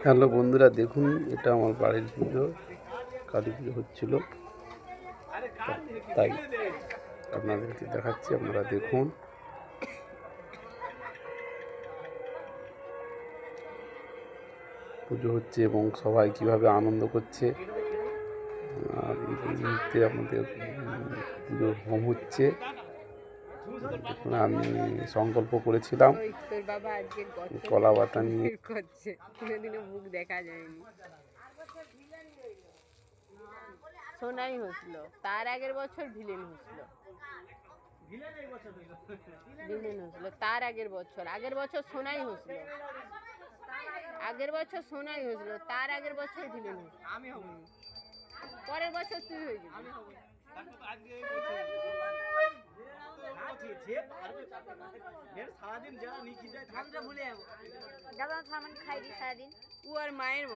Hello বন্ধুরা, দেখুন এটা আমার বাড়ির পুজো, কালী পুজো হচ্ছিল, তাই আপনাদেরকে দেখাচ্ছি, আপনারা দেখুন। পুজো হচ্ছে এবং সবাই কিভাবে আনন্দ করছে। আর এই মুহূর্তে আপনাদের পুজো হোম হচ্ছে। দেখুন, আমি সংকল্প করেছিলাম কলা বাটা নিয়ে। মুখ দেখা যায়নি। সোনাই হয়েছিল, তার আগের বছর ভিলেন হয়েছিল। তার আগের বছর সোনাই হয়েছিল। তার আগের বছর ভিলেন হয়েছিল। পরের বছর তুই হয়ে যাবি। সারাদিন যারা নিখি যায় ভুলে যাবো। খাই সারাদিন ও আর মায়ের